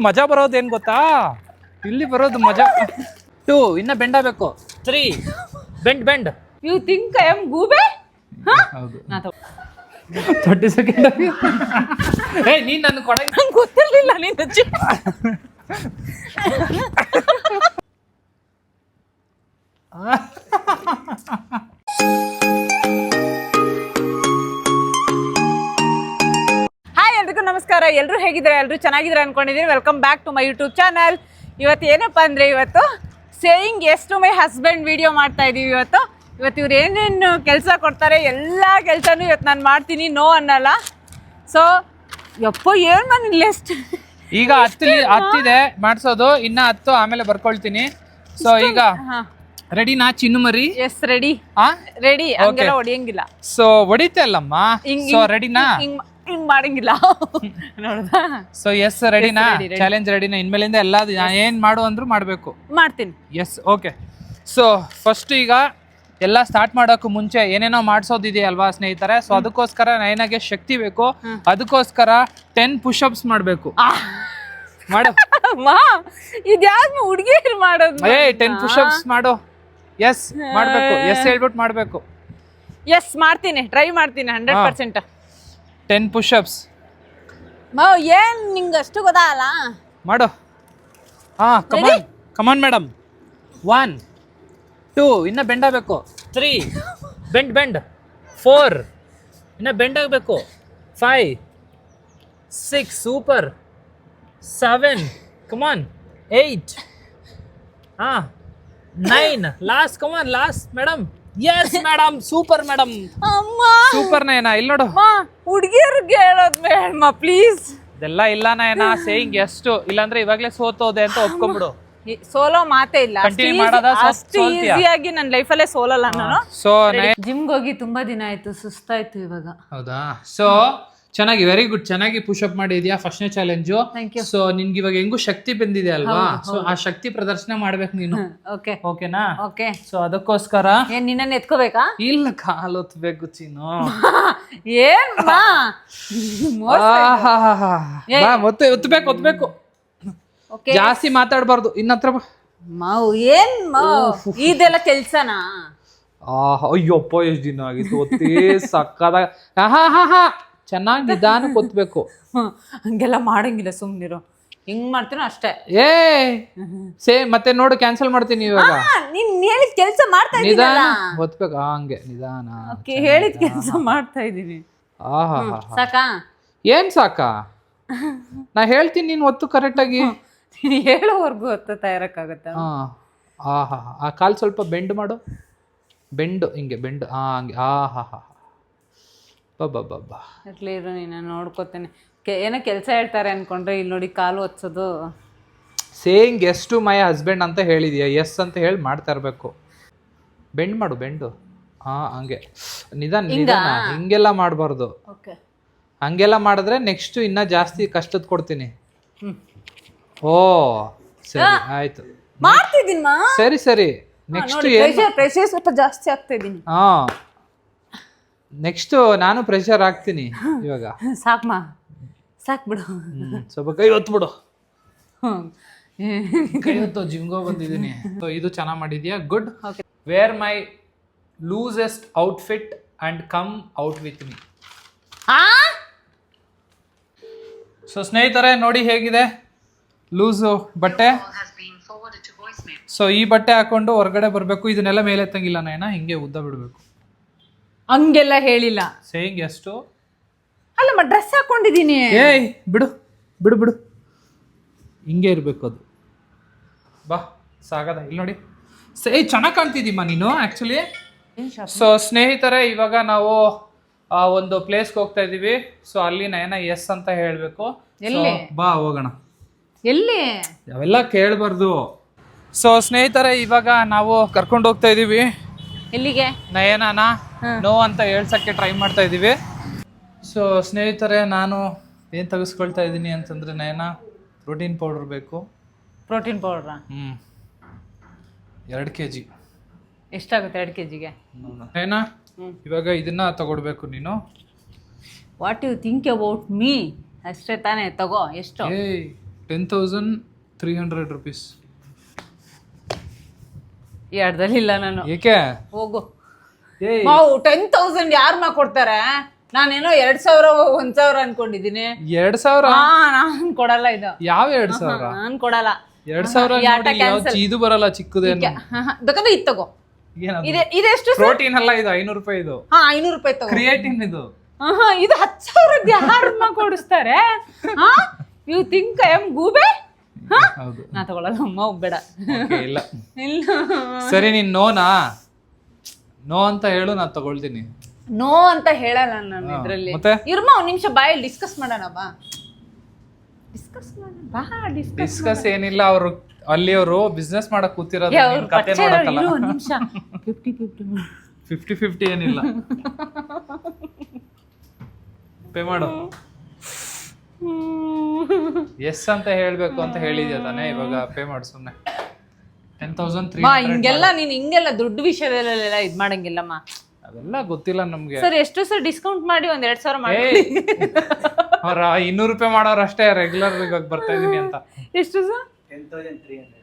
ಮಜಾ ಬರೋದು ಏನ್ ಗೊತ್ತಾ, ಇಲ್ಲಿ ಬರೋದು ಮಜಾ. 2 ಇನ್ನ ಬೆಂಡ್ ಆಗಬೇಕು. 3 bend. You think I am ಗೂಬೆ? ಹೌದು 30 ಸೆಕೆಂಡ್. ನೀನ್ ನನ್ನ ಕೊಡಗೆ ನಂಗೆ ಗೊತ್ತಿರ್ಲಿಲ್ಲ ನೀನು. ಹಾಯ್ ಎಲ್ರಿಗೂ ನಮಸ್ಕಾರ. ಎಲ್ಲರೂ ಹೇಗಿದ್ದಾರೆ? ಎಲ್ಲರೂ ಚೆನ್ನಾಗಿದ್ದಾರೆ ಅನ್ಕೊಂಡಿದ್ದೀನಿ. Welcome back to my YouTube channel. ಇವತ್ತು ಏನಪ್ಪ ಅಂದರೆ ಇವತ್ತು saying yes to my husband video ಮಾಡ್ತಾ ಇದ್ದೀವಿ. ಇವತ್ತು ಇವ್ರು ಏನೇನು ಕೆಲಸ ಕೊಡ್ತಾರೆ ಎಲ್ಲ ಕೆಲಸನೂ ಇವತ್ತು ನಾನು ಮಾಡ್ತೀನಿ, ನೋ ಅನ್ನಲ್ಲ. ಸೊ ಯಪ್ಪ ಏನು ನಾನು ಲಿಸ್ಟ್ ಈಗ 10 ಮಾಡ್ಸೋದು, ಇನ್ನ 10 ಆಮೇಲೆ ಬರ್ಕೊಳ್ತೀನಿ. ಸೊ ಈಗ ರೆಡಿನಾ ಚಿನ್ನು ಮರಿ? Yes ready. ರೆಡಿ, ಹಂಗೆಲ್ಲ ಹೊಡಿಯಂಗಿಲ್ಲ. ಸೊ ಹೊಡಿತೆ ಅಲ್ಲಮ್ಮ. ಸೊ ರೆಡಿನಾ? ಹಿಂಗ್ ಮಾಡಂಗಿಲ್ಲ ನೋಡ್ದಾ? ಸೊ ಎಸ್ ರೆಡಿನಾ? ಚಾಲೆಂಜ್ ರೆಡಿನಾ? ಇನ್ಮೇಲಿಂದ ಎಲ್ಲ ಏನ್ ಮಾಡು ಅಂದ್ರೂ ಮಾಡ್ಬೇಕು. ಮಾಡ್ತೀನಿ. Yes okay. ಸೊ ಫಸ್ಟ್ ಈಗ ಎಲ್ಲ ಸ್ಟಾರ್ಟ್ ಮಾಡೋಕ್ಕೂ ಮುಂಚೆ ಏನೇನೋ ಮಾಡ್ಸೋದಿದೆಯಲ್ವಾ ಸ್ನೇಹಿತರೆ. ಸೊ ಅದಕ್ಕೋಸ್ಕರ ನಯನಾಗೆ ಶಕ್ತಿ ಬೇಕು. ಅದಕ್ಕೋಸ್ಕರ 10 ಪುಷಪ್ಸ್ ಮಾಡ್ಬೇಕು. ಮಾಡು. ಇದ್ಯಾವ್ದು ಹುಡುಗಿರು ಮಾಡೋದು? 10 ಪುಷಪ್ಸ್ ಮಾಡು. ಎಸ್ ಮಾಡ್ಬೇಕು. ಎಸ್ ಹೇಳ್ಬಿಟ್ಟು ಮಾಡ್ಬೇಕು. ಎಸ್ ಮಾಡ್ತೀನಿ, ಟ್ರೈ ಮಾಡ್ತೀನಿ 100%. 10 ಪುಷಪ್ಸ್ ಏನ್ ನಿಂಗೆ ಅಷ್ಟು ಗೊತ್ತಾಗಲ್ಲ? ಮಾಡು. ಕಮಾನ್ ಮೇಡಮ್. 1 2 ಇನ್ನ ಬೆಂಡ್ ಆಗಬೇಕು. 3 ಬೆಂಡ್. 4 ಇನ್ನ ಬೆಂಡ್ ಆಗಬೇಕು. 5 6 super. 7 come on. 8 9 last. Come on last madam. Yes madam, super madam, super Nayana. ಇಲ್ಲಿ ನೋಡು, ಹುಡುಗಿಯರ್ಗೆ ಹೇಳೋದ್ ಮೇಡಮ್ ಪ್ಲೀಸ್. ಇದೆಲ್ಲ ಇಲ್ಲ ನಯನ. ಸೇಯಿಂಗ್ ಎಷ್ಟು ಇಲ್ಲಾಂದ್ರೆ ಇವಾಗ್ಲೇ ಸೋತೋದೆ ಅಂತ ಒಪ್ಕೊಂಡ್ಬಿಡು. ಸೋಲೋ ಮಾತೇ ಇಲ್ಲ. ಅಷ್ಟು ಈಸಿಯಾಗಿ ನನ್ನ ಲೈಫಲ್ಲೇ ಸೋಲಲ್ಲ ನಾನು. ಸೊ ಜಿಮ್ಗೆ ಹೋಗಿ ತುಂಬಾ ದಿನ ಆಯ್ತು, ಸುಸ್ತಾಯ್ತು ಇವಾಗ. ಹೌದಾ? ಸೊ ಚೆನ್ನಾಗಿ, ವೆರಿ ಗುಡ್. ಚೆನ್ನಾಗಿ ಪುಷಪ್ ಮಾಡಿದ್ಯಾ ಫಸ್ಟ್ನೇ ಚಾಲೆಂಜು. ಸೊ ನಿನ್ಗೆ ಇವಾಗ ಹೆಂಗು ಶಕ್ತಿ ಬಂದಿದೆ ಅಲ್ವಾ? ಸೊ ಆ ಶಕ್ತಿ ಪ್ರದರ್ಶನ ಮಾಡ್ಬೇಕು ನೀನು. ಓಕೆನಾ? ಓಕೆ. ಸೊ ಅದಕ್ಕೋಸ್ಕರ ಏನ್ ನಿನ್ನ ಎತ್ಕೋಬೇಕಾ? ಇಲ್ಲ, ಕಾಲು ಒತ್ತಬೇಕು ಚೀನು. ಏನ್ ಒತ್ತಬೇಕು. ಜಾಸ್ತಿ ಮಾತಾಡ್ಬಾರ್ದು. ಇನ್ನತ್ರ ಮಾವು ಏನ್ ಇದೆಲ್ಲ ಕೆಲ್ಸನಾ? ಅಯ್ಯಪ್ಪ, ಎಷ್ಟ್ ದಿನ ಆಗಿತ್ತು ಒತ್ತೇ ಸಕ್ಕದಾಗ. ಚೆನ್ನಾಗಿ ನಿಧಾನಕ್ಕೆ ಒತ್ತಬೇಕು. ಹಂಗೆಲ್ಲ ಮಾಡಂಗಿಲ್ಲ, ಸುಮ್ನಿರು. ಹಿಂಗ್ ಮಾಡ್ತೀನೋ ಅಷ್ಟೇ. ಮತ್ತೆ ನೋಡು, ಕ್ಯಾನ್ಸಲ್ ಮಾಡ್ತೀನಿ ಇವಾಗ. ನೀನ್ ಹೇಳಿದ ಕೆಲ್ಸ ಮಾಡ್ತಾ ನಿಧಾನ ಒತ್ಬೇಕು. ಹಂಗೆ ನಿಧಾನ. ಹೇಳಿದ ಕೆಲ್ಸ ಮಾಡ್ತಾ ಇದೀನಿ. ಸಾಕಾ? ಏನ್ ಸಾಕಾ? ನಾ ಹೇಳ್ತೀನಿ, ನೀನ್ ಒತ್ತು ಕರೆಕ್ಟ್ ಆಗಿ. ಹೇಳೋವರ್ಗು ಒತ್ತಾ ಇರಕ್ಕಾಗತ್ತ? ಆ ಕಾಲ್ ಸ್ವಲ್ಪ ಬೆಂಡ್ ಮಾಡು. ಬೆಂಡು ಹಿಂಗೆ ಬೆಂಡ್. ಹಂಗೆ. ಇರ್ಲಿರು, ನೀನು ನೋಡ್ಕೋತೇನೆ. ಏನೋ ಕೆಲಸ ಹೇಳ್ತಾರೆ ಅನ್ಕೊಂಡ್ರೆ ಇಲ್ಲಿ ನೋಡಿ ಕಾಲು ಒತ್ಸೋದು. Saying yes to my husband ಅಂತ ಹೇಳಿದ್ಯಾ? ಎಸ್ ಅಂತ ಹೇಳಿ ಮಾಡ್ತಾ ಇರ್ಬೇಕು. ಬೆಂಡ್ ಮಾಡು, ಬೆಂಡು. ಹಂಗೆ ನಿಧಾನ. ಹಿಂಗೆಲ್ಲ ಮಾಡಬಾರ್ದು. ಹಂಗೆಲ್ಲ ಮಾಡಿದ್ರೆ ನೆಕ್ಸ್ಟ್ ಇನ್ನ ಜಾಸ್ತಿ ಕಷ್ಟದ ಕೊಡ್ತೀನಿ. ಓ ಸರಿ, ಆಯ್ತು, ಮಾಡ್ತಿದ್ದೀನಿ. ಸರಿ. ನೆಕ್ಸ್ಟ್ ಪ್ರೆಷರ್ ಸ್ವಲ್ಪ ಜಾಸ್ತಿ ಆಗ್ತಾ ಇದೀನಿ. ನೆಕ್ಸ್ಟ್ ನಾನು ಪ್ರೆಷರ್ ಹಾಕ್ತೀನಿ ಇವಾಗ. ಸಾಕ್ ಬಿಡು. ಸ್ವಲ್ಪ ಕೈ ಹೊತ್ತು ಬಿಡು. ಕೈ ಹೊತ್ತು. ಜಿಮ್ಗೋ ಬಂದಿದ್ದೀನಿ. ಇದು ಚೆನ್ನಾಗಿ ಮಾಡಿದ್ಯಾ. Good. Wear my loosest outfit and come out with me. So ಸ್ನೇಹಿತರೆ ನೋಡಿ ಹೇಗಿದೆ ಲೂಸು ಬಟ್ಟೆ. ಸೊ ಈ ಬಟ್ಟೆ ಹಾಕೊಂಡು ಹೊರಗಡೆ ಬರಬೇಕು. ಇದನ್ನೆಲ್ಲ ಮೇಲೆ ಎತ್ತಂಗಿಲ್ಲ ನಯನ, ಹಿಂಗೆ ಉದ್ದ ಬಿಡಬೇಕು. ಹಂಗೆಲ್ಲ ಹೇಳಿಲ್ಲ. ಸೇಯಿಂಗ್ ಎಷ್ಟು? ಅಲ್ಲಮ್ಮ, ಡ್ರೆಸ್ ಹಾಕೊಂಡಿದ್ದೀನಿ. ಬಿಡು. ಹಿಂಗೆ ಇರಬೇಕು ಅದು. ಬಾ, ಸಾಗದ. ಇಲ್ಲಿ ನೋಡಿ, ಚೆನ್ನಾಗಿ ಕಾಣ್ತಿದ್ದೀಮ್ಮ ನೀನು ಆ್ಯಕ್ಚುಲಿ. ಸೊ ಸ್ನೇಹಿತರೆ, ಇವಾಗ ನಾವು ಒಂದು ಪ್ಲೇಸ್ಗೆ ಹೋಗ್ತಾ ಇದ್ದೀವಿ. ಸೊ ಅಲ್ಲಿ ನಯನ ಎಸ್ ಅಂತ ಹೇಳಬೇಕು. ಎಲ್ಲಿ? ಬಾ ಹೋಗೋಣ. ಎಲ್ಲಿ? ಅವೆಲ್ಲ ಕೇಳಬಾರ್ದು. ಸೊ ಸ್ನೇಹಿತರೆ, ಇವಾಗ ನಾವು ಕರ್ಕೊಂಡು ಹೋಗ್ತಾ ಇದ್ದೀವಿ. ಎಲ್ಲಿಗೆ? ನಯನನ ನೋ ಅಂತ ಹೇಳ್ಸಕ್ಕೆ ಟ್ರೈ ಮಾಡ್ತಾ ಇದ್ದೀವಿ. ಸೊ ಸ್ನೇಹಿತರೆ, ನಾನು ಏನು ತೆಗೆಸ್ಕೊಳ್ತಾ ಇದ್ದೀನಿ ಅಂತಂದರೆ, ನಯನ ಪ್ರೋಟೀನ್ ಪೌಡರ್ ಬೇಕು. ಪ್ರೋಟೀನ್ ಪೌಡ್ರಾ? 2 kg. ಎಷ್ಟಾಗುತ್ತೆ 2 kgಗೆ? ನಯನ, ಇವಾಗ ಇದನ್ನ ತಗೊಡ್ಬೇಕು ನೀನು. What you think about me? ಅಷ್ಟೇ ತಾನೇ, ತಗೋ. ಎಷ್ಟು? 10,300 rupees. ಎರಡದಲ್ಲಿಲ್ಲ ನಾನು. ಏಕೆ? ಹೋಗು. ಏಯ್ 10,000 ಯಾರು ಕೊಡ್ತಾರೆ? ನಾನೇನೋ 2,000 1,000 ಅನ್ಕೊಂಡಿದೀನಿ. 2,000? ನಾನ್ ಕೊಡಲ್ಲ ಇದು. ಯಾವ 2,000? ನಾನ್ ಕೊಡಲ್ಲ. 2,000 ಇದು ಬರಲ್ಲ ಚಿಕ್ಕದೇನು. ಬೇಕಾದ್ರೆ ಇದು ತಗೋ. ಏನದು? ಇದೆಷ್ಟು? ಪ್ರೋಟೀನ್ ಅಲ್ಲ ಇದು, 500 ರೂಪಾಯಿ ಇದು. 500 ರೂಪಾಯಿ ತಗೋ. ಕ್ರಿಯೇಟಿನ್ ಇದು. ಇದು 10,000 ಯಾರನ್ನ ಕೊಡಿಸ್ತಾರೆ? ಯು ಥಿಂಕ್ ಐ ಆಮ್ ಗೂಬೆ? ಹೌದು. ನಾ ತಗೊಳಲ್ಲ ಅಮ್ಮ, ಬೇಡ. ಇಲ್ಲ ಇಲ್ಲ. ಸರಿ, ನೀನ್ ನೋ ಅಂತ ಹೇಳು, ನಾ ತಗೊಳ್ತೀನಿ. ನೋ ಅಂತ ಹೇಳಲ್ಲ ನಾನು ಇದ್ರಲ್ಲಿ. ಮತ್ತೆ ಇರ್ಮ ಒಂದ್ ನಿಮಿಷ ಬಾಯಲ್ಲಿ ಡಿಸ್ಕಸ್ ಮಾಡೋಣ ಬಾ. ಡಿಸ್ಕಸ್ ಮಾಡೋಣ ಬಾ. ಡಿಸ್ಕಸ್ ಏನಿಲ್ಲ, ಅವರು ಅಲ್ಲಿಯವರು ಬಿಸ್ನೆಸ್ ಮಾಡಕ್ ಕೂತಿರೋದು, ನೀನ್ ಕತೆ ನೋಡಕ್ಕಲ್ಲ. ಒಂದ್ ನಿಮಿಷ. 50-50 ಏನಿಲ್ಲ. ಪೇ ಮಾಡು. ಎಸ್ ಅಂತ ಹೇಳ್ಬೇಕು ಅಂತ ಹೇಳಿದ್ಯಾ ತಾನೇ, ಇವಾಗ ಪೇ ಮಾಡು ಸುಮ್ನೆ. 10,300. ಹಿಂಗೆಲ್ಲ ನೀನ್ ಹಿಂಗೆಲ್ಲ ದುಡ್ಡು ವಿಷಯದಲ್ಲೆಲ್ಲ ಇದ್ ಮಾಡಂಗಿಲ್ಲಮ್ಮ. ಅದೆಲ್ಲ ಗೊತ್ತಿಲ್ಲ ನಮ್ಗೆ. ಸರ್ ಎಷ್ಟು ಸರ್ ಡಿಸ್ಕೌಂಟ್ ಮಾಡಿ ಒಂದ್ 2,000 ಮಾಡಿ. ಅವ್ರ 200 ರೂಪಾಯಿ ಮಾಡೋರು ಅಷ್ಟೇ, ರೆಗ್ಯುಲರ್ ಇವಾಗ ಬರ್ತಾ ಇದೀನಿ ಅಂತ. ಎಷ್ಟು ಸರ್? 10,300.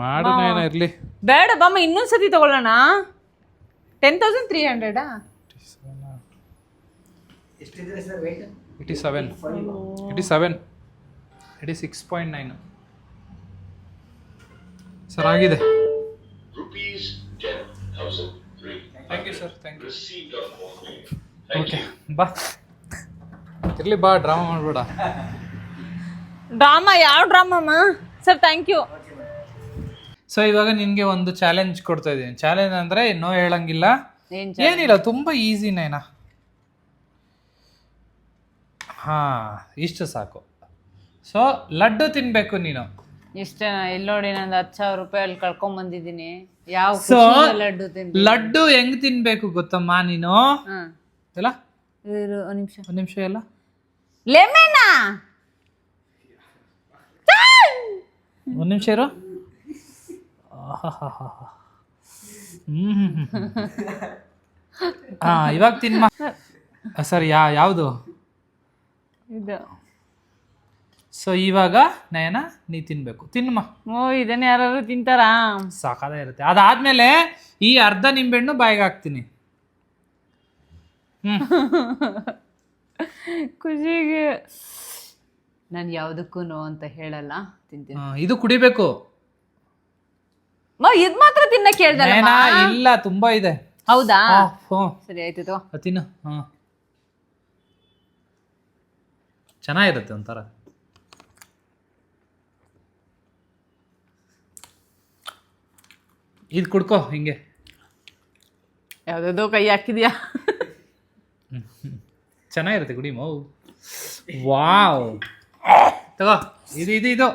ಮಾಡೋಣ ಇರ್ಲಿ. ಬೇಡ ಬಾಮ್ಮ, ಇನ್ನೊಂದ್ಸತಿ ತಗೊಳ್ಳೋಣ. 10,300. ಎಷ್ಟಿದ್ರೆ ಸರ್ ವೆಯ್ಟ್? 87. 86.9 ಸರ್ ಆಗಿದೆ. Thank you sir, thank you. Okay ಬಾ, ಇರ್ಲಿ ಬಾ, ಡ್ರಾಮಾ ಮಾಡಬೇಡ. ಡ್ರಾಮಾ? ಯಾವ ಡ್ರಾಮಮ್ಮ ಸರ್? Thank you. ಸೊ ಇವಾಗ ನಿನ್ಗೆ ಒಂದು ಚಾಲೆಂಜ್ ಕೊಡ್ತಾ ಇದ್ದೀನಿ. ಚಾಲೆಂಜ್ ಅಂದ್ರೆ ನೋ ಹೇಳಂಗಿಲ್ಲ, ಏನಿಲ್ಲ, ತುಂಬಾ ಈಸಿ ನೈನಾ. ಹಾ, ಇಷ್ಟು ಸಾಕು. ಸೊ ಲಡ್ಡು ತಿನ್ಬೇಕು ನೀನು. ಇಷ್ಟೇ? ಇಲ್ಲಿ ನೋಡಿ, ನಂದು 10,000 ರೂಪಾಯಿ ಅಲ್ಲಿ ಕಳ್ಕೊಂಡ್ ಬಂದಿದ್ದೀನಿ. ಯಾವ ಸೊ ಲಡ್ಡು ತಿನ್? ಲಡ್ಡು ಹೆಂಗ್ ತಿನ್ಬೇಕು ಗೊತ್ತಮ್ಮ ನೀನು? ಎಲ್ಲ ಒಂದ್ ನಿಮಿಷ ಎಲ್ಲ ಲೆಮನಾ? ಒಂದ್ ನಿಮಿಷ ಇರು. ಹಾ, ಇವಾಗ ತಿನ್ಮ. ಸರಿ, ಯಾವುದು ಇದು? ಸೊ ಇವಾಗ ನಯನ ನೀ ತಿನ್ಬೇಕು, ತಿನ್ಮ. ಇದನ್ನ ಯಾರು ತಿಂತಾರಾ? ಸಾಕಾದ ಇರುತ್ತೆ. ಅದಾದ್ಮೇಲೆ ಈ ಅರ್ಧ ನಿಂಬೆಹಣ್ಣು ಬಾಯಿಗೆ ಹಾಕ್ತೀನಿ. ಖುಷಿಗೆ ನಾನು ಯಾವುದಕ್ಕೂ ನೋ ಅಂತ ಹೇಳಲ್ಲ, ತಿಂತೀನಿ. ಇದು ಕುಡಿಬೇಕು. ಇದ್ ಮಾತ್ರ ತಿನ್ನಕ್ ಹೇಳ್ದಲ್ಲ? ಇಲ್ಲ, ತುಂಬಾ ಇದೆ. ಹೌದಾ? ಸರಿ ಆಯ್ತು, ತಿನ್ನು. ಚೆನ್ನಾಗಿರುತ್ತೆ ಒಂಥರ. ಇದು ಕುಡ್ಕೋ ಹಿಂಗೆ. ಯಾವ್ದೋ ಕೈ ಹಾಕಿದ್ಯಾ? ಚೆನ್ನಾಗಿರುತ್ತೆ, ಕುಡಿ ಮೌ. ವಾವ್, ತಗೋ. ಇದು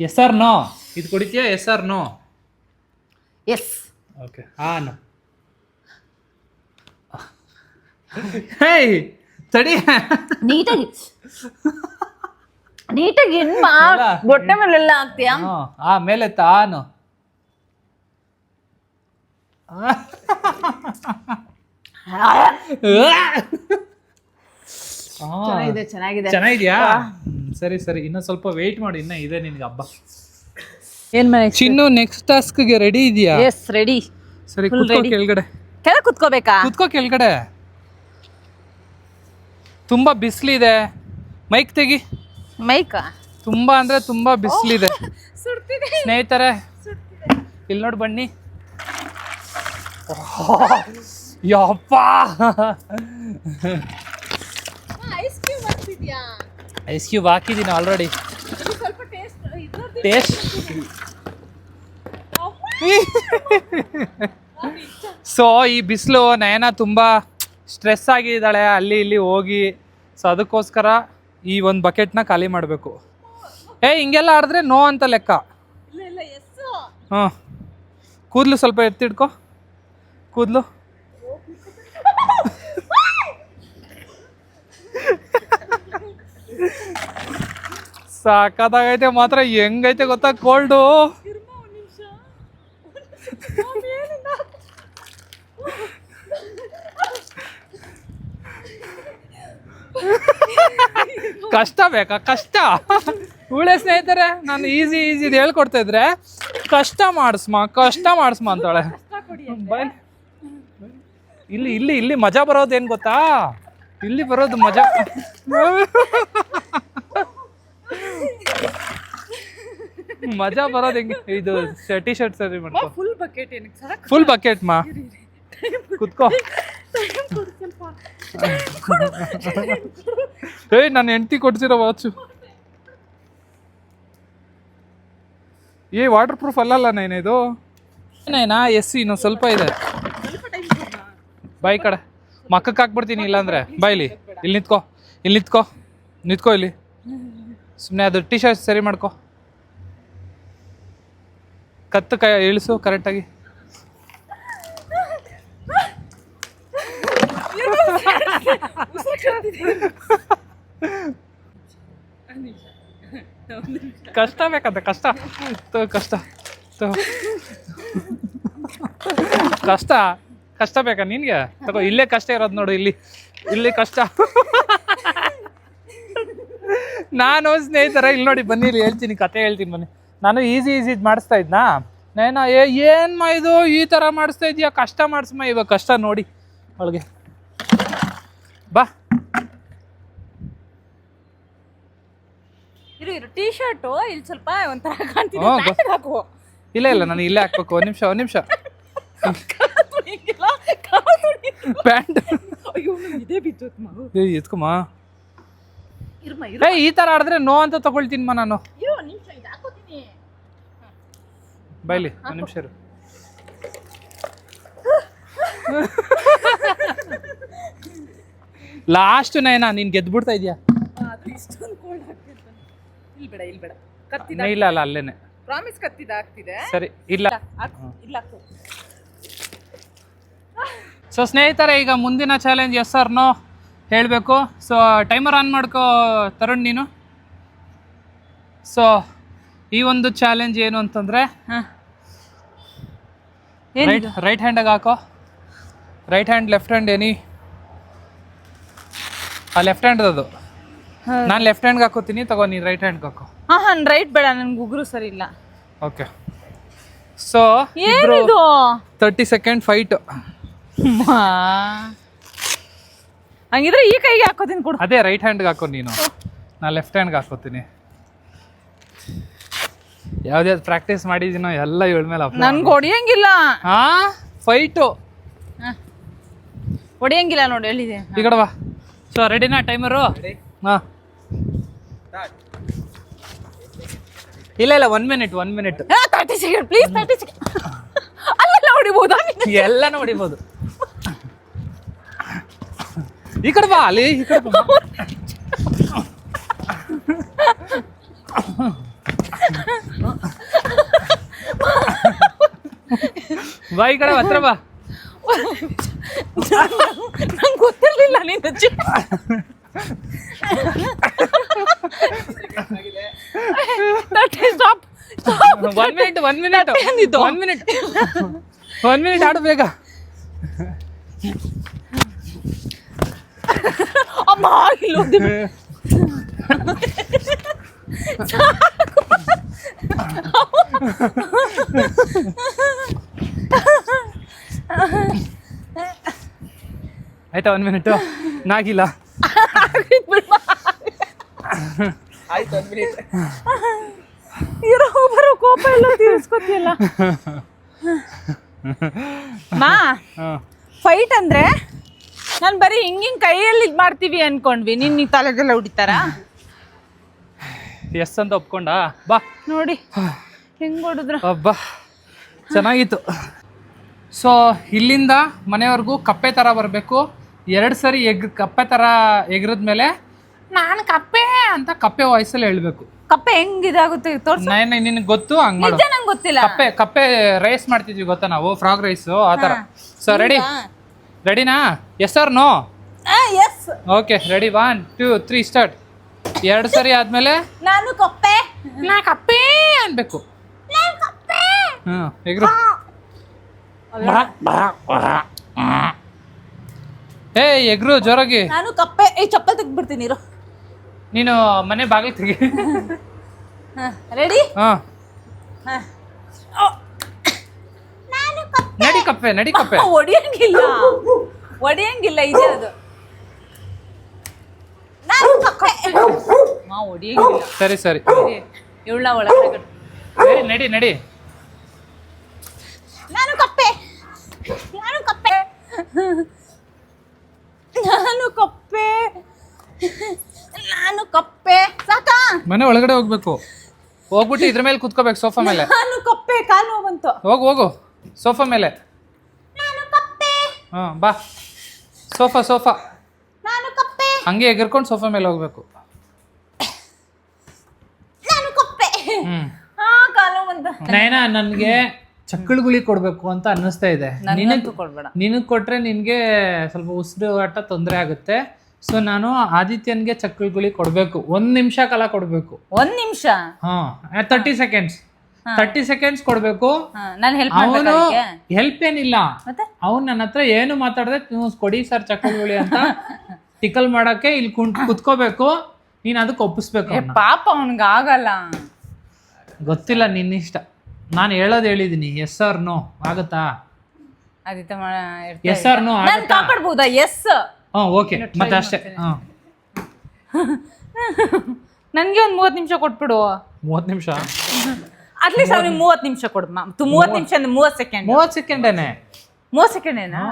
ಎಸ್ ಆರ್ ನೋ? ಇದು ಕುಡಿತೀಯಾ? Yes or no? Yes. Okay, no. Hey ತಡಿ, ನೀಟಾಗಿ ಹೊಟ್ಟೆ ಮೇಲೆಲ್ಲ ಹಾಕ್ತೀಯಾ? ಮೇಲೆ ತಾನು. ಚೆನ್ನಾಗಿದ್ಯಾ? ಸರಿ, ಇನ್ನೊಂದು ಸ್ವಲ್ಪ ವೇಟ್ ಮಾಡಿ, ಇನ್ನ ಇದೆ ನಿನ್ಗೆ ಹಬ್ಬ. ಏನ್ ಮನೆ ಚಿನ್ನು, ನೆಕ್ಸ್ಟ್ ಟಾಸ್ಕ್ಗೆ ರೆಡಿ ಇದೆಯಾ? Yes, ready. ಸರಿ, ಕುತ್ಕೋ ಕೆಳಗಡೆ. ಕೆಳಗೆ ಕುತ್ಕೋಬೇಕಾ? ಕುತ್ಕೋ ಕೆಳಗಡೆ. ತುಂಬಾ ಬಿಸಿಲಿದೆ, ಮೈಕ್ ತೆಗಿ. ಮೈಕ? ತುಂಬಾ ಅಂದ್ರೆ ತುಂಬಾ ಬಿಸಿಲಿದೆ ಸ್ನೇಹಿತರೆ. ಇಲ್ಲಿ ನೋಡಿ ಬನ್ನಿ. ಯಪ್ಪ, ಐಸ್ ಕ್ಯೂಬ್ ಹಾಕಿದ್ದೀನಿ ಆಲ್ರೆಡಿ. ಟೇಸ್ಟ್. ಸೊ ಈ ಬಿಸಿಲು, ನಯನ ತುಂಬಾ ಸ್ಟ್ರೆಸ್ ಆಗಿದ್ದಾಳೆ ಅಲ್ಲಿ ಇಲ್ಲಿ ಹೋಗಿ. ಸೊ ಅದಕ್ಕೋಸ್ಕರ ಈ ಒಂದು ಬಕೆಟ್ನ ಖಾಲಿ ಮಾಡಬೇಕು. ಹಿಂಗೆಲ್ಲ ಆಡಿದ್ರೆ ನೋ ಅಂತ ಲೆಕ್ಕ. ಕೂದಲು ಸ್ವಲ್ಪ ಎತ್ತಿಡ್ಕೊ, ಕೂದಲು. ಸಾಕಾಗೈತೆ ಮಾತ್ರ, ಹೆಂಗೈತೆ ಗೊತ್ತಾ ಕೋಲ್ಡು. ಕಷ್ಟ ಬೇಕಾ? ಕಷ್ಟ ಒಳ್ಳೆ ಸ್ನೇಹಿತರೆ, ನಾನು ಈಸಿ ಇದು ಹೇಳ್ಕೊಡ್ತಾ ಇದ್ರೆ ಕಷ್ಟ ಮಾಡಿಸ್ಮ ಅಂತಾಳೆ. ಇಲ್ಲಿ ಮಜಾ ಬರೋದು ಏನ್ ಗೊತ್ತಾ? ಇಲ್ಲಿ ಬರೋದು ಮಜಾ. ಮಜಾ ಬರೋದು ಹೆಂಗೆ? ಇದು ಟಿ ಶರ್ಟ್ ಸರಿ ಮಾಡ್ಕೊ. ಫುಲ್ ಬಕೆಟ್ ಮಾ ಕುತ್ಕೋ. ನಾನು ಹೆಂಡತಿ ಕೊಡ್ಸಿರೋ ವಾಚು ವಾಟರ್ ಪ್ರೂಫ್ ಅಲ್ಲಲ್ಲ ನೈನಿದು. ನೈನಾ ಇನ್ನೊಂದು ಸ್ವಲ್ಪ ಇದೆ. ಬಾಯ್ ಕಡೆ ಮಕ್ಕಕ್ಕೆ ಹಾಕ್ಬಿಡ್ತೀನಿ ಇಲ್ಲಾಂದ್ರೆ. ಬಾಯ್ಲಿ ಇಲ್ಲಿ ನಿಂತ್ಕೋ ಇಲ್ಲಿ. ಸುಮ್ಮನೆ ಅದು ಟಿ ಶರ್ಟ್ ಸರಿ ಮಾಡ್ಕೊ. ಕತ್ತು ಕೈ ಇಳಿಸು ಕರೆಕ್ಟಾಗಿ. ಕಷ್ಟ ಬೇಕಂತ ಕಷ್ಟ ಬೇಕಾ ನಿನ್ಗೆ? ತಗೋ, ಇಲ್ಲೇ ಕಷ್ಟ ಇರೋದು ನೋಡು. ಇಲ್ಲಿ ಕಷ್ಟ. ನಾನು ಸ್ನೇಹಿತರ ಇಲ್ಲಿ ನೋಡಿ ಬನ್ನಿ, ಇಲ್ಲಿ ಹೇಳ್ತೀನಿ, ಕತೆ ಹೇಳ್ತೀನಿ ಬನ್ನಿ. ನಾನು ಈಸಿ ಇದು ಮಾಡಿಸ್ತಾ ಇದ್ನಾ ನೈನಾ. ಏನ್ಮಾ ಇದು ಈ ಥರ ಮಾಡಿಸ್ತಾ ಇದೀಯಾ? ಕಷ್ಟ ಮಾಡಿಸ್ಮ ಇವಾಗ. ಕಷ್ಟ ನೋಡಿ ಅವಳಿಗೆ. ಬಾ ಟೀ ಶರ್ಟು ಇಲ್ಲಿ ಸ್ವಲ್ಪ ಒಂಥರ ಕಾಣ್ತಿದೆ. ಹಾಕು. ಇಲ್ಲ ನಾನು ಇಲ್ಲೇ ಹಾಕ್ಬೇಕು. ಒಂದ್ ನಿಮಿಷ ಪ್ಯಾಂಟ್ ಎತ್ಕೊಮ್ಮ. ಈ ತರ ಆಡಿದ್ರೆ ನೋ ಅಂತ ತಗೊಳ್ತೀನಿ ನಾನು. ಬೈಲಿ ಒಂದ್ ನಿಮಿಷ ಇರು. ಲಾಸ್ಟ್ ನೈನಾ ನೀನ್ ಗೆದ್ಬಿಡ್ತಾ ಇದೀಯಾ. ಇಲ್ಲ ಅಲ್ಲೇನೆ. ಪ್ರಾಮಿಸ್ ಕತ್ತಿದಾಗ್ತಿದೆ. ಸರಿ ಇಲ್ಲ. ಸೊ ಸ್ನೇಹಿತರೆ, ಈಗ ಮುಂದಿನ ಚಾಲೆಂಜ್ ಎಸ್ ಆರ್ ನೋ ಹೇಳಬೇಕು. ಸೊ ಟೈಮರ್ ಆನ್ ಮಾಡ್ಕೋ ತರುಣ್ ನೀನು. ಸೊ ಈ ಒಂದು ಚಾಲೆಂಜ್ ಏನು ಅಂತಂದರೆ, ರೈಟ್ ಹ್ಯಾಂಡಾಗ ಹಾಕೋ. Right hand, left hand any. Left hand ಅದು. ನಾನು ಲೆಫ್ಟ್ ಹ್ಯಾಂಡ್ಗೆ ಹಾಕೋತೀನಿ, ತಗೋ ನೀನು ರೈಟ್ ಹ್ಯಾಂಡ್ಗೆ ಹಾಕೋ. ರೈಟ್ ಬೇಡ, ನನ್ಗೆ ಉಗುರು ಸರಿ ಇಲ್ಲ. ಓಕೆ. So 30 second fight. ಹಂಗಿದ್ರೆ ಈ ಕೈಗೆ ಹಾಕೋತೀನಿ ಕೊಡು. ಅದೇ ರೈಟ್ ಹ್ಯಾಂಡ್ಗೆ ಹಾಕೋ ನೀನು, ನಾನು ಲೆಫ್ಟ್ ಹ್ಯಾಂಡ್ಗೆ ಹಾಕೋತೀನಿ. ಯಾವ್ದು ಪ್ರಾಕ್ಟೀಸ್ ಮಾಡಿದೀನೋ ಎಲ್ಲ ಇವಳ ಮೇಲೆ. ನನ್ಗೆ ಹೊಡಿಯಂಗಿಲ್ಲ. ಫೈಟು ಹೊಡಿಯಂಗಿಲ್ಲ ನೋಡಿ, ಹೇಳಿದೆ. ಈ ಕಡೆ ಬಾ. ಸೊ ರೆಡಿನಾ ಟೈಮರು? ಹಾಂ, ಇಲ್ಲ 1 ಮಿನಿಟ್ 30 ಸೆಕೆಂಡ್ ಪ್ಲೀಸ್. 30 ಸೆಕೆಂಡ್ ಅಲ್ಲೆಲ್ಲ ಹೊಡಿಬೋದಾ? ಎಲ್ಲಾನು ಹೊಡಿಬೋದು. ಈ ಕಡೆ ಬಾ, ಅಲ್ಲಿ ಈ ಕಡೆ ಬಾ. ಬಾ ಈ ಕಡೆ ಹತ್ರ ಬಾ. ನಂಗೆ ಗೊತ್ತಿರ್ಲಿಲ್ಲ ನೀನು. ಸ್ಟಾಪ್. 1 ಮಿನಿಟ್ ಆಡು ಬೇಗ. ಅಮ್ಮ ಆಯ್ತಾ? 1 ಮಿನಿಟು ನಾಗಿಲ್ಲ. ಆಯ್ತು 1 ಮಿನಿಟ್. ಇರೋ ಬರೋ ಕೋಪ ಎಲ್ಲ ತೀರಿಸ್ಕೊತಿಯಲ್ಲ. ಮಾ ಫೈಟ್ ಅಂದ್ರೆ ನಾನು ಬರೀ ಹಿಂಗಿಂಗ್ ಕೈಯಲ್ಲಿ ಇದು ಮಾಡ್ತೀವಿ ಅನ್ಕೊಂಡ್ವಿ. ನಿನ್ನ ತಲೆಗೆಲ್ಲ ಹೊಡಿತಾರ? ಎಸ್ ಅಂತ ಒಪ್ಕೊಂಡ. ಬಾ ನೋಡಿ ಹೆಂಗ್ ಹೊಡಿದ್ರು. ಅಬ್ಬಾ ಚೆನ್ನಾಗಿತ್ತು. ಸೊ ಇಲ್ಲಿಂದ ಮನೆಯವ್ರಿಗೂ ಕಪ್ಪೆ ಥರ ಬರಬೇಕು. 2 ಸರಿ ಕಪ್ಪೆ ಥರ ಎಗರದ್ಮೇಲೆ ನಾನು ಕಪ್ಪೆ ಅಂತ ಕಪ್ಪೆ ವಾಯ್ಸಲ್ಲಿ ಹೇಳ್ಬೇಕು. ಕಪ್ಪೆ ಹೆಂಗ್ ಇದಾಗುತ್ತೆ ತೋರ್ಸು. ನಿನಗೆ ಗೊತ್ತು, ಹಂಗ್ ಮಾಡು. ನಂಗೆ ಗೊತ್ತಿಲ್ಲ. ಕಪ್ಪೆ ರೈಸ್ ಮಾಡ್ತಿದ್ವಿ ಗೊತ್ತಾ ನಾವು, ಫ್ರಾಗ್ ರೈಸ್ ಆ ಥರ. ಸೊ ರೆಡಿನಾ? Yes or no? Yes. Okay ready. 1 2 3 start. 2 ಸರಿ ಆದ್ಮೇಲೆ ನಾನು ಕಪ್ಪೆ ಅನ್ಬೇಕು. ಎಗ್ರು. ಏ ಎಗ್ರು ಜೋರಾಗಿ. ನಾನು ಕಪ್ಪೆ. ಚಪ್ಪಲ್ ತೆಗ್ದ್ಬಿಡ್ತೀನಿ ಇರು. ನೀನು ಮನೆ ಬಾಗಿಲು ತೆಗಿ. ರೆಡಿ? ಹಾ ನಾನು ಕಪ್ಪೆ. ನಡಿ ಕಪ್ಪೆ ನಡಿ ಕಪ್ಪೆ. ಒಡಿಯಂಗಿಲ್ಲ ಇದೆ ಅದು. ನಾನು ಕಪ್ಪೆ. ಒಡಿಯಂಗಿಲ್ಲ. ಸರಿ ಸರಿ ಇವಳ ಒಳಗಡೆ ನಡಿ ನಡಿ. ನಾನು ಕಪ್ಪೆ. ನಾನು ಕಪ್ಪೆ. ನಾನು ಕಪ್ಪೆ. ನಾನು ಕಪ್ಪೆ. ಸಾಕಾ? ಮನೆ ಒಳಗಡೆ ಹೋಗ್ಬೇಕು. ಹೋಗ್ಬಿಟ್ಟು ಇದ್ರ ಮೇಲೆ ಕುತ್ಕೋಬೇಕು ಸೋಫಾ ಮೇಲೆ. ನಾನು ಕಪ್ಪೆ. ಕಾಲು ಬಂತು. ಹೋಗು ಹೋಗು ಸೋಫಾ ಮೇಲೆ. ನಾನು ಕಪ್ಪೆ. ಹಾ ಬಾ ಸೋಫಾ ಸೋಫಾ. ನಾನು ಕಪ್ಪೆ. ಹಂಗೆ ಎಗರ್ಕೊಂಡು ಸೋಫಾ ಮೇಲೆ ಹೋಗ್ಬೇಕು. ನಾನು ಕಪ್ಪೆ. ಕಾಲು ಬಂತು. ನಯನ ನನ್ಗೆ ಚಕ್ಕಳುಗುಳಿ ಕೊಡ್ಬೇಕು ಅಂತ ಅನ್ನಿಸ್ತಾ ಇದೆ. ಕೊಡ್ಬೇಡ. ನಿನಗ್ ಕೊಟ್ರೆ ನಿನ್ಗೆ ಸ್ವಲ್ಪ ಉಸಿರಾಟ ತೊಂದರೆ ಆಗುತ್ತೆ. ಸೊ ನಾನು ಆದಿತ್ಯನ್ಗೆ ಚಕ್ಕಳುಗುಳಿ ಕೊಡ್ಬೇಕು. 1 ನಿಮಿಷ ಕಾಲ ಕೊಡ್ಬೇಕು. 1 ನಿಮಿಷ? 30 ಸೆಕೆಂಡ್ಸ್. 30 ಸೆಕೆಂಡ್ಸ್ ಕೊಡ್ಬೇಕು. ನಾನು ಹೆಲ್ಪ್ ಅವನು ಹೆಲ್ಪ್ ಏನಿಲ್ಲ. ಅವ್ನು ನನ್ನ ಹತ್ರ ಏನು ಮಾತಾಡದೆ ನೀವು ಕೊಡಿ ಸರ್ ಚಕ್ಕಳುಗುಳಿ ಅಂತ ಟಿಕಲ್ ಮಾಡಕ್ಕೆ ಇಲ್ಲಿ ಕುತ್ಕೋಬೇಕು. ನೀನ್ ಅದಕ್ಕೆ ಒಪ್ಪಿಸ್ಬೇಕು. ಪಾಪ ಅವನ್ಗ ಆಗಲ್ಲ. ಗೊತ್ತಿಲ್ಲ ನಿನ್ನಿಷ್ಟ. ನಾನು ಹೇಳೋದು ಹೇಳಿದೀನಿ. ಎಸ್ ಆರ್ ನೋ ಆಗುತ್ತಾ? ಎಸ್ ಆರ್ ನೋ ಆಗುತ್ತಾ? ಕಾಪಾಡ್ಬೋದಾ? ಎಸ್. ಓಕೆ ಮತ್ತೆ ಅಷ್ಟೇ. ನನ್ಗೆ ಒಂದು 30 ನಿಮಿಷ ಕೊಟ್ಬಿಡು. 30 ನಿಮಿಷ ಅಟ್ಲೀಸ್ಟ್ ಅವ್ನಿಗೆ 30 ನಿಮಿಷ ಕೊಡು. 30 ನಿಮಿಷ ಅಂದ್ರೆ 30 ಸೆಕೆಂಡ್. 30 ಸೆಕೆಂಡೇನೆ. 30 ಸೆಕೆಂಡೇನಾ?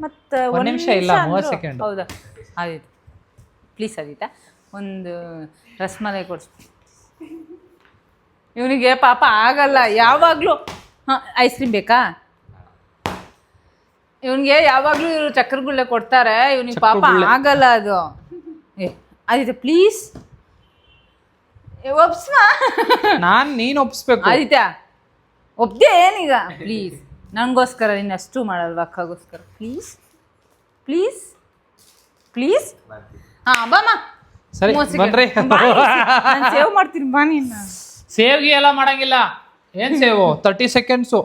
ಮತ್ತೆ 1 ನಿಮಿಷ ಇಲ್ಲ 30 ಸೆಕೆಂಡ್. ಹೌದಾ? ಆದಿತ್ಯ ಪ್ಲೀಸ್ ಆದಿತ್ಯ ಒಂದು ರಸ್ಮಲೈ ಕೊಡ್ಸಿ. ಇವನಿಗೆ ಪಾಪ ಆಗಲ್ಲ ಯಾವಾಗಲೂ. ಐಸ್ ಕ್ರೀಮ್ ಬೇಕಾ? ಇವನಿಗೆ ಯಾವಾಗಲೂ ಇವರು ಚಕ್ರಗುಳ್ಳೆ ಕೊಡ್ತಾರೆ. ಇವನಿಗೆ ಪಾಪ ಆಗಲ್ಲ ಅದು. ಆದಿತ್ಯ ಪ್ಲೀಸ್ ಒಪ್ಸ್ಮ. ನೀನು ಒಪ್ಸ್ಬೇಕು. ಆದಿತ್ಯ ಒಪ್ದೆ ಏನೀಗ? ಪ್ಲೀಸ್ ನನಗೋಸ್ಕರ. ನೀನು ಅಷ್ಟು ಮಾಡಲ್ವ ಅಕ್ಕಗೋಸ್ಕರ? Please please please. ಬಾಮ. ಸರಿ ಬನ್ರಿ. ನಾನು ಸೇವ್ ಮಾಡ್ತೀನಿ. ಬಾ ನೀನು. ಸೇವ್ಗೆ ಎಲ್ಲ ಮಾಡಂಗಿಲ್ಲ. ಏನ್ ಸೇವು? 30 ಸೆಕೆಂಡ್ಸು.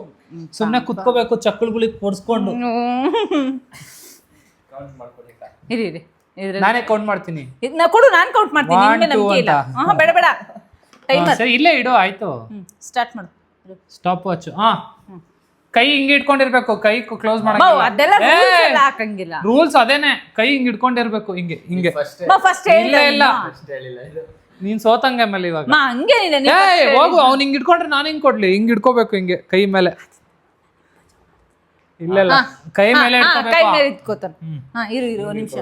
ಸುಮ್ಮನೆ ಕುತ್ಕೋಬೇಕು ಚಕ್ಕಳುಗುಳಿ ಕೊಡ್ಸ್ಕೊಂಡು. ಇರಿ ಇರಿ ನಾನೇ ಕೌಂಟ್ ಮಾಡ್ತೀನಿ. ಕೊಡು. ನಾನು ಕೌಂಟ್ ಮಾಡ್ತೀನಿ. ನಿನ್ಗೆ ನಂಬಿಕೆ ಇಲ್ಲ. ಬೇಡ ಬೇಡ. ಟೈಮರ್ ಸರಿ ಇಲ್ಲೇ ಇಡು. ಆಯ್ತು ಸ್ಟಾರ್ಟ್ ಮಾಡು. Stop watch. ಕೈ ಹಿಂಗೆ ಇಟ್ಕೊಂಡಿರ್ಬೇಕು. ಕೈ ಕ್ಲೋಸ್ ಅದೆಲ್ಲ ಹಾಕಂಗಿಲ್ಲ. ರೂಲ್ಸ್ ಅದೇನೆ. ಕೈ ಹಿಂಗ್ ಇಟ್ಕೊಂಡಿರ್ಬೇಕು. ಹಿಂಗೆ ಹಿಂಗೆ ಫಸ್ಟ್ ಇಲ್ಲ ಇಲ್ಲ ನೀನ್ ಸೋತಂಗೆ ಮೇಲೆ ಇವಾಗ. ಹಂಗೆ ಹೋಗು. ಅವ್ನು ಹಿಂಗ್ ಇಟ್ಕೊಂಡ್ರೆ ನಾನು ಹಿಂಗ್ ಕೊಡ್ಲಿ. ಹಿಂಗ್ ಇಟ್ಕೋಬೇಕು ಹಿಂಗೆ ಕೈ ಮೇಲೆ. ಇಲ್ಲ ಇಲ್ಲ ಕೈ ಮೇಲೆ ಕೈ ಮೇಲೆ ಇಟ್ಕೋತಾನೆ. ಇರು ಇರು 1 ನಿಮಿಷ.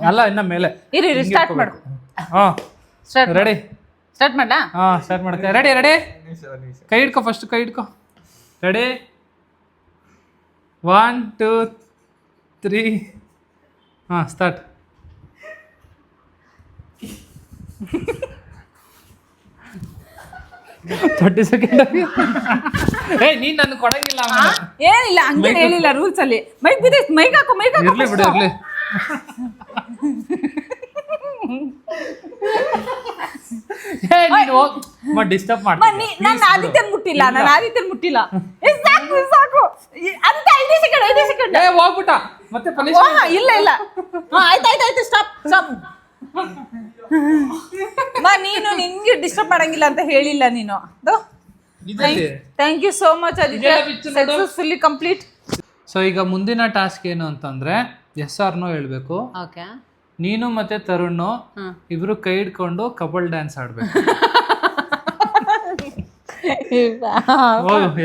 ಅಲ್ಲ ಇನ್ನ ಮೇಲೆ. ಇರು ಸ್ಟಾರ್ಟ್ ಮಾಡು. ರೆಡಿ ಸ್ಟಾರ್ಟ್ ಮಾಡ್ಲಾ? ಸ್ಟಾರ್ಟ್ ಮಾಡ್ತೇವೆ. Ready ready. ಕೈ ಇಟ್ಕೋ ಫಸ್ಟ್. ಕೈ ಇಟ್ಕೋ. ರೆಡಿ 1 2 3. ಸ್ಟಾರ್ಟ್. Thirty second. ನೀನ್ ನನ್ ಕೊಡಂಗಿಲ್ಲ. ಏನಿಲ್ಲ ಹಂಗೆ ಹೇಳಿಲ್ಲ ರೂಲ್ಸ್ ಅಲ್ಲಿ. ಮೈಕ್ ಬಿದ್ದೈತೆ. ಮೈಕ್ ಹಾಕೋ. ಮೈಕ್ ಹಾಕೋ. ಇರ್ಲಿ ಬಿಡು ಇರ್ಲಿ. ಡಿಸ್ಟರ್ಬ್ ಮಾಡ್ತೀನಿ. ನಾನು ಆದಿತ್ಯನ್ ಮುಟ್ಟಿಲ್ಲ. ಸಾಕು ಅಂತ. 5 ಸೆಕೆಂಡ್. ಹೋಗ್ಬಿಟ್ಟ ಮತ್ತೆ. ಇಲ್ಲ ಇಲ್ಲ. ಆಯ್ತು ಸ್ಟಾಪ್. ನೀನು ನಿನ್ಗೆ ಡಿಸ್ಟರ್ಬ್ ಮಾಡಂಗಿಲ್ಲ ಅಂತ ಹೇಳಿಲ್ಲ ನೀನು. Thank you so much Aditya. Successfully complete. So ಈಗ ಮುಂದಿನ ಟಾಸ್ಕ್ ಏನು ಅಂತಂದ್ರೆ ಎಸ್ ಆರ್ ನೋ ಹೇಳ್ಬೇಕು. ಓಕೆ. ನೀನು ಮತ್ತೆ ತರುಣ್ ಇಬ್ರು ಕೈ ಹಿಡ್ಕೊಂಡು ಕಪಲ್ ಡ್ಯಾನ್ಸ್ ಆಡ್ಬೇಕು.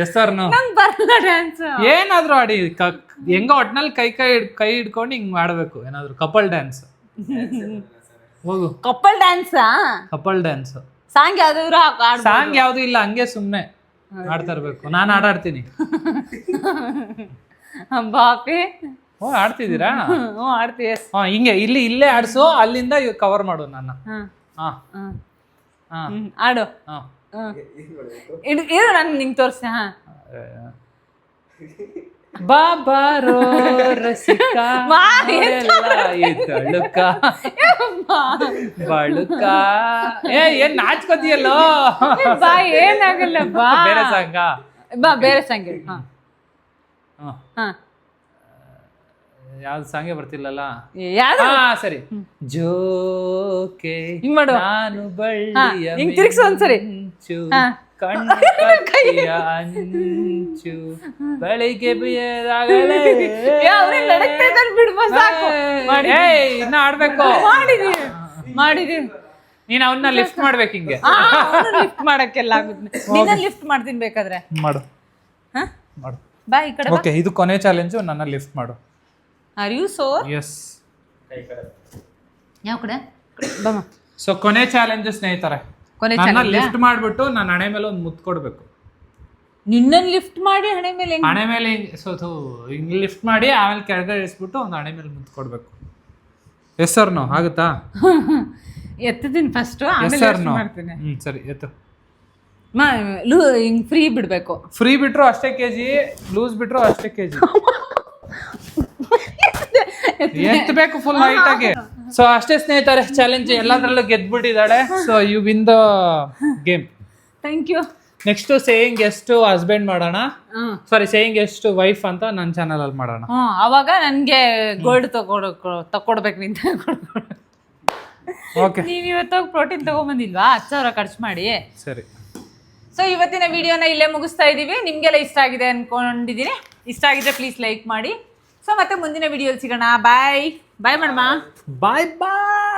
Yes or no. ಏನಾದ್ರು ಆಡಿ. ಹೆಂಗ ಒಟ್ನಲ್ಲಿ ಕೈ ಹಿಡ್ಕೊಂಡು ಹಿಂಗ್ ಮಾಡ್ಬೇಕು. ಏನಾದ್ರು ಕಪಲ್ ಡ್ಯಾನ್ಸ್. ಹೋಗು. Couple dance. Couple dance. Song ಯಾವ್ದಾದ್ರು ಸಾಂಗ್ ಯಾವ್ದು ಇಲ್ಲ. ಹಂಗೆ ಸುಮ್ನೆ ಆಡ್ತಾ ಇರ್ಬೇಕು. ನಾನು ಆಡಾಡ್ತೀನಿ. ಬಾಪಿ ಆಡ್ತಿದ್ದೀರಾ? ಆಡ್ತೀವಿ. ಹಿಂಗೆ ಇಲ್ಲೇ ಆಡ್ಸು. ಅಲ್ಲಿಂದ ಕವರ್ ಮಾಡು ನನ್ನ. ಆಡು. ಇರು ನಾನು ನಿಂಗೆ ತೋರಿಸ್ತೆ. ಬಾಬಾರೋ ರಸಿಕ ಬಳುಕ ಬಳುಕ. ಏನ್ ನಾಚ್ಕೋತಿಯಲ್ಲೋ. ಬಾ ಏನಾಗಲ್ಲ. ಬಾ ಬೇರೆ ಸಾಂಗ. ಬಾ ಬೇರೆ ಸಾಂಗ್. ಯಾವ್ದು ಸಾಂಗೇ ಬರ್ತಿಲ್ಲಲ್ಲ. ಯಾವ್ದು ಹಾ ಸರಿ. ಜೋಕೆ ಹಿಂಗ್ ಮಾಡು. ನಾನು ಬಳ್ಳಿಯ ಹಿಂಗ್ ತಿರ್ಗ್ಸು ಒಂದ್ಸರಿ. ಮಿಂಚು, ಕಣ್ಣು ಕತ್ತಿಯ ಅಂಚು, ಬೆಳಿಗ್ಗೆ ಬಿಯದಾಗಲೇ ಬಿಡ್ಬೋ ಸಾಕು. ಇನ್ನ ಆಡ್ಬೇಕು. ಮಾಡಿದೀನಿ ನೀನ್ ಅವನ್ನ ಲಿಫ್ಟ್ ಮಾಡ್ಬೇಕು ಹಿಂಗೆ. ಲಿಫ್ಟ್ ಮಾಡಕ್ಕೆಲ್ಲ ಆಗುತ್ತೆ. ನಿನ್ನ ಲಿಫ್ಟ್ ಮಾಡ್ತೀನಿ ಬೇಕಾದ್ರೆ. ಮಾಡು ಹಾ ಮಾಡು. ಬಾ ಈ ಕಡೆ. ಓಕೆ, ಇದು ಕೊನೆ ಚಾಲೆಂಜು. ನನ್ನ ಲಿಫ್ಟ್ ಮಾಡು. Are you sure? ಎಸ್. ಯಾವ ಕಡೆ? ಬಮ್ಮ. ಸೊ ಕೊನೆ ಚಾಲೆಂಜ್ ಸ್ನೇಹಿತರೆ, ಕೊನೆ ನನ್ನ ಚಾಲೆಂಜ್ ಲಿಫ್ಟ್ ಮಾಡ್ಬಿಟ್ಟು ನನ್ನ ಹಣೆ ಮೇಲೆ ಒಂದು ಮುತ್ತು ಕೊಡ್ಬೇಕು. ನಿನ್ನನ್ ಲಿಫ್ಟ್ ಮಾಡಿ ಹಣೆ ಮೇಲೆ ಹಣೆ ಮೇಲೆ ಹಿಂಗ್ ಲಿಫ್ಟ್ ಮಾಡಿ ಆಮೇಲೆ ಕೆಳಗಡೆ ಇಳಿಸ್ಬಿಟ್ಟು ಒಂದು ಹಣೆ ಮೇಲೆ ಮುತ್ತು ಕೊಡ್ಬೇಕು. ಎಸ್ ಸರ್ ನೋ ಆಗುತ್ತಾ? ಎತ್ತತೀನಿ ಫಸ್ಟ್, ಆಮೇಲೆ ಸರ್ ನೋ. ಮಾಡ್ತೀನಿ. ಸರಿ ಎತ್ತು. ಹಿಂಗ್ ಫ್ರೀ ಬಿಡ್ಬೇಕು. ಫ್ರೀ ಬಿಟ್ರು ಅಷ್ಟೇ ಕೆಜಿ, ಲೂಸ್ ಬಿಟ್ರು ಅಷ್ಟೇ ಕೆಜಿ. ಎತ್ತಬೇಕು ಫುಲ್ ಹೈಟ್ ಆಗಿ. ಸೊ ಅಷ್ಟೇ ಸ್ನೇಹಿತರೆ, ಚಾಲೆಂಜ್ ಎಲ್ಲದರಲ್ಲೂ ಗೆದ್ಬಿಟ್ಟಿದ್ದಾಳೆ. So you win the game. Thank you. Next saying ಎಷ್ಟು ಹಸ್ಬೆಂಡ್ ಮಾಡೋಣ, ಸಾರಿ ಸೇಯಿಂಗ್ ಎಷ್ಟು ವೈಫ್ ಅಂತ ನನ್ನ ಚಾನಲ್ ಅಲ್ಲಿ ಮಾಡೋಣ. ಅವಾಗ ನನ್ಗೆ ಗೋಲ್ಡ್ ತಕೊಡ್ಬೇಕು ನಿಂತ. ಓಕೆ, ನೀವ್ ಇವತ್ತೋಗಿ ಪ್ರೋಟೀನ್ ತಗೊಂಬಂದಿಲ್ವಾ? 10,000 ಖರ್ಚು ಮಾಡಿ. ಸರಿ. ಸೊ ಇವತ್ತಿನ ವಿಡಿಯೋನ ಇಲ್ಲೇ ಮುಗಿಸ್ತಾ ಇದೀವಿ. ನಿಮ್ಗೆಲ್ಲ ಇಷ್ಟ ಆಗಿದೆ ಅನ್ಕೊಂಡಿದೀನಿ. ಇಷ್ಟ ಆಗಿದ್ರೆ ಪ್ಲೀಸ್ ಲೈಕ್ ಮಾಡಿ. ಸೊ ಮತ್ತೆ ಮುಂದಿನ ವಿಡಿಯೋ ಸಿಗೋಣ. ಬಾಯ್ ಬಾಯ್ ಮಾಡಮ್ಮ. ಬಾಯ್ ಬಾಯ್.